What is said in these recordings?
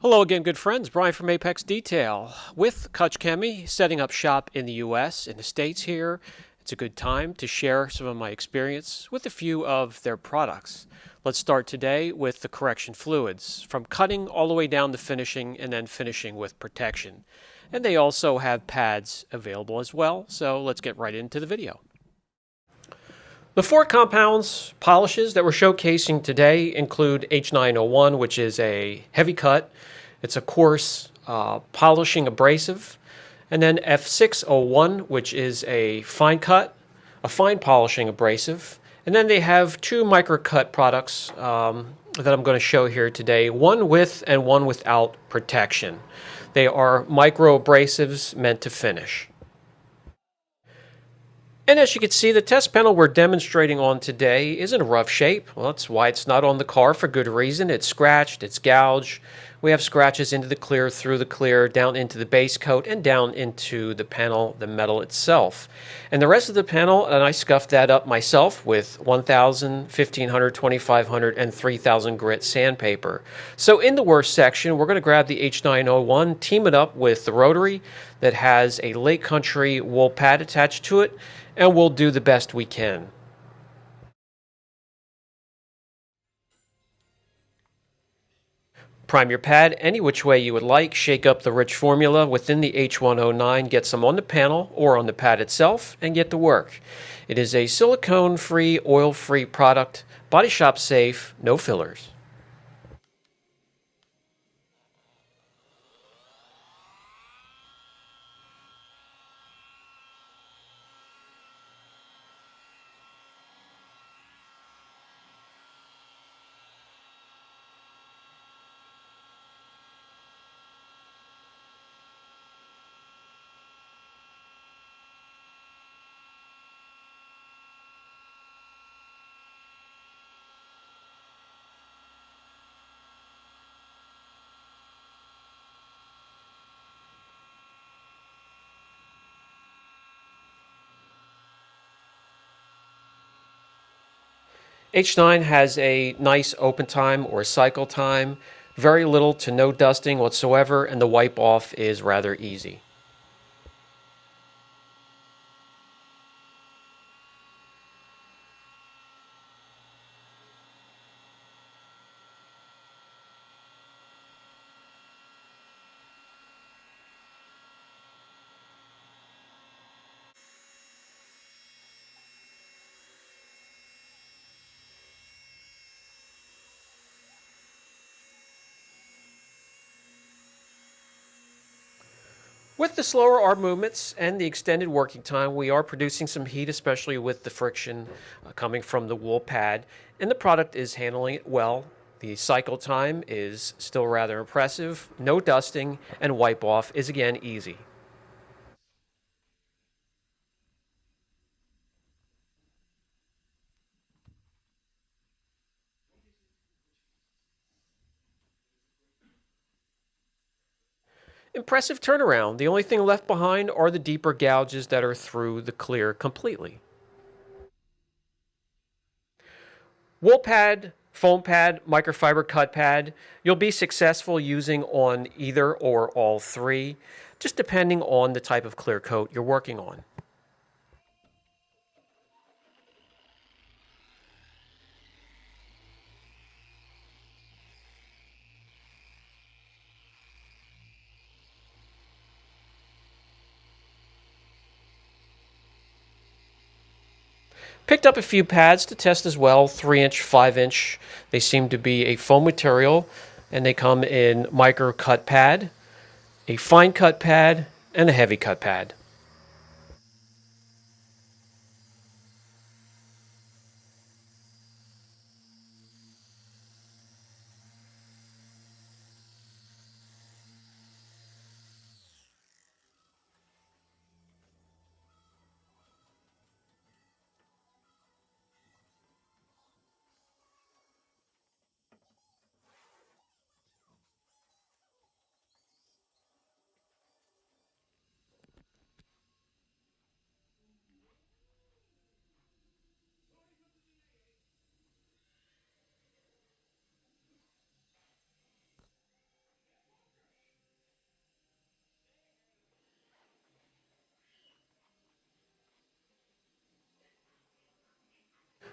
Hello again, good friends. Brian from Apex Detail with Koch Chemie, setting up shop in the U.S., in the States here. It's a good time to share some of my experience with a few of their products. Let's start today with the correction fluids, from cutting all the way down to finishing and then finishing with protection. And they also have pads available as well, so let's get right into the video. The four compounds polishes that we're showcasing today include H901, which is a heavy cut. It's a coarse polishing abrasive. And then F601, which is a fine cut, a fine polishing abrasive. And then they have two micro cut products that I'm going to show here today, one with and one without protection. They are micro abrasives meant to finish. And as you can see, the test panel we're demonstrating on today is in rough shape. Well, that's why it's not on the car for good reason. It's scratched, it's gouged. We have scratches into the clear, through the clear, down into the base coat, and down into the panel, the metal itself. And the rest of the panel, and I scuffed that up myself with 1,000, 1,500, 2,500, and 3,000 grit sandpaper. So in the worst section, we're going to grab the H901, team it up with the rotary that has a Lake Country wool pad attached to it, and we'll do the best we can. Prime your pad any which way you would like. Shake up the rich formula within the H109, get some on the panel or on the pad itself, and get to work. It is a silicone-free, oil-free product, body shop safe, no fillers. H9 has a nice open time or cycle time, very little to no dusting whatsoever, and the wipe off is rather easy. With the slower arm movements and the extended working time, we are producing some heat, especially with the friction coming from the wool pad, and the product is handling it well. The cycle time is still rather impressive, no dusting, and wipe off is again easy. Impressive turnaround. The only thing left behind are the deeper gouges that are through the clear completely. Wool pad, foam pad, microfiber cut pad. You'll be successful using on either or all three, just depending on the type of clear coat you're working on. Picked up a few pads to test as well, 3-inch, 5-inch. They seem to be a foam material, and they come in micro cut pad, a fine cut pad, and a heavy cut pad.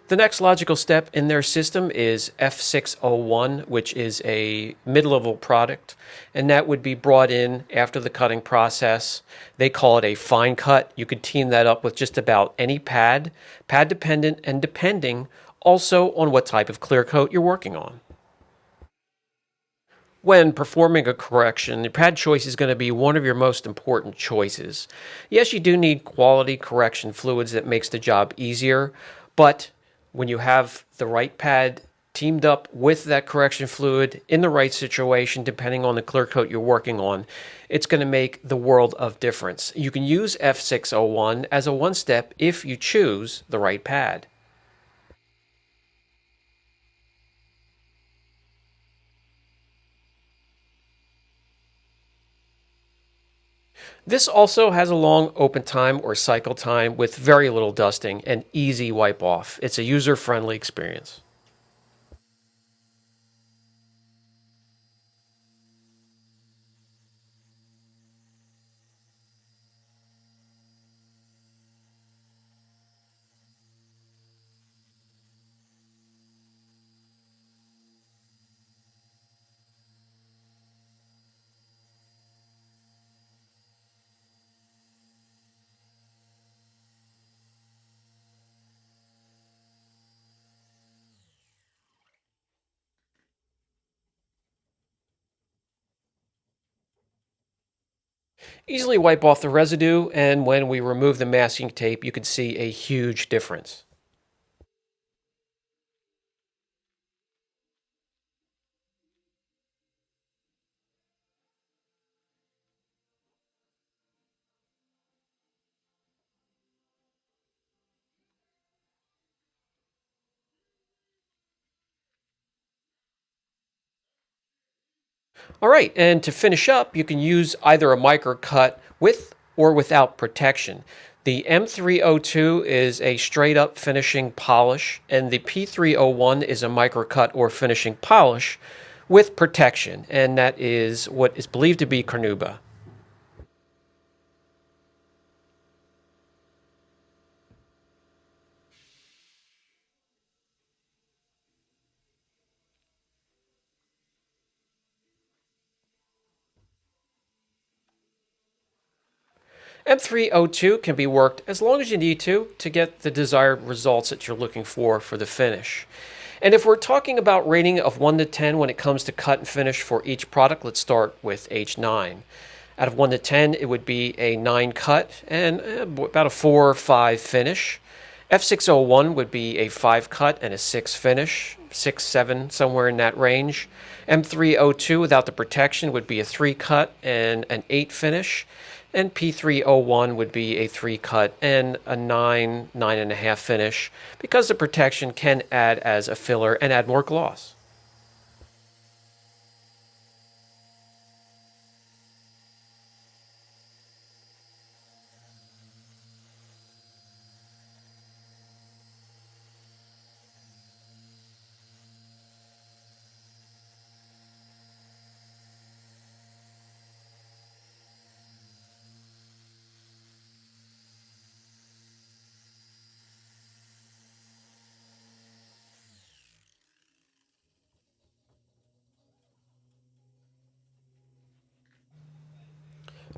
The next logical step in their system is F601, which is a mid-level product, and that would be brought in after the cutting process. They call it a fine cut. You could team that up with just about any pad dependent, and depending also on what type of clear coat you're working on. When performing a correction, the pad choice is going to be one of your most important choices. Yes, you do need quality correction fluids that makes the job easier, but when you have the right pad teamed up with that correction fluid in the right situation, depending on the clear coat you're working on, it's going to make the world of difference. You can use F601 as a one step if you choose the right pad. This also has a long open time or cycle time with very little dusting and easy wipe off. It's a user friendly experience. Easily wipe off the residue, and when we remove the masking tape, you can see a huge difference. All right, and to finish up, you can use either a micro cut with or without protection. The M302 is a straight up finishing polish, and the P301 is a micro cut or finishing polish with protection, and that is what is believed to be carnauba. M302 can be worked as long as you need to get the desired results that you're looking for the finish. And if we're talking about rating of 1 to 10 when it comes to cut and finish for each product, let's start with H9. Out of 1 to 10, it would be a 9 cut and about a 4 or 5 finish. F601 would be a 5 cut and a 6 finish, 6, 7, somewhere in that range. M302 without the protection would be a 3 cut and an 8 finish. And P301 would be a 3 cut and a 9, 9.5 finish because the protection can add as a filler and add more gloss.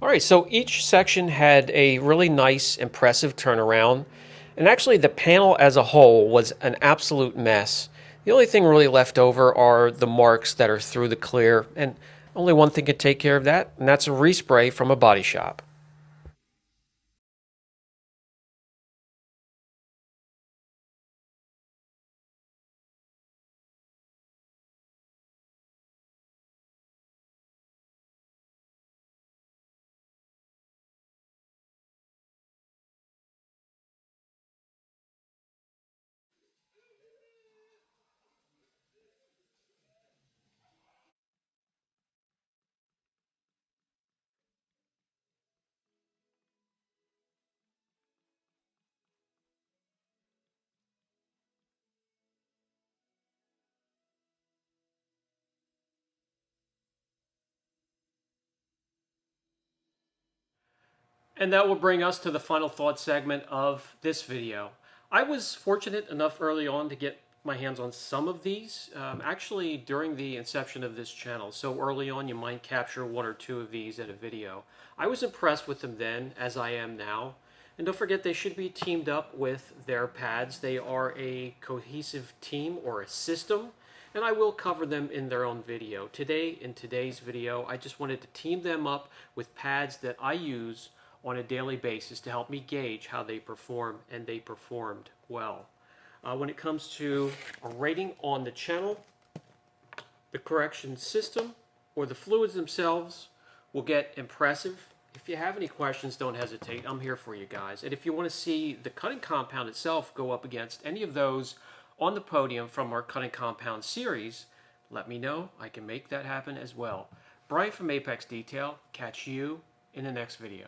All right, so each section had a really nice, impressive turnaround. And actually, the panel as a whole was an absolute mess. The only thing really left over are the marks that are through the clear, and only one thing could take care of that, and that's a respray from a body shop. And that will bring us to the final thought segment of this video. I was fortunate enough early on to get my hands on some of these, actually during the inception of this channel. So early on you might capture one or two of these at a video. I was impressed with them then, as I am now. And don't forget, they should be teamed up with their pads. They are a cohesive team or a system, and I will cover them in their own video. Today, in today's video, I just wanted to team them up with pads that I use on a daily basis to help me gauge how they perform, and they performed well. When it comes to a rating on the channel, the correction system or the fluids themselves will get impressive. If you have any questions, don't hesitate. I'm here for you guys. And if you want to see the cutting compound itself go up against any of those on the podium from our cutting compound series, let me know. I can make that happen as well. Brian from Apex Detail. Catch you in the next video.